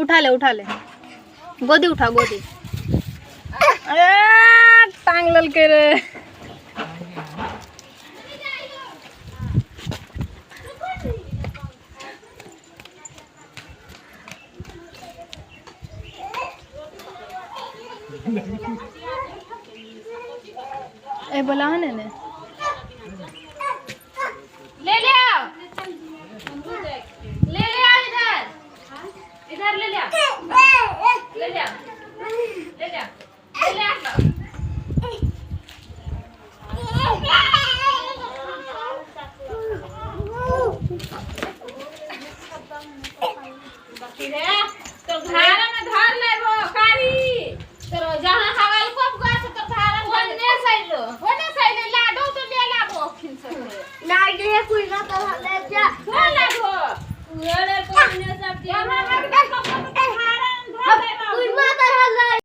उठा ले उठा ले, गोदी उठा गोदी। अरे टांग लल के रे। ए बोला है ने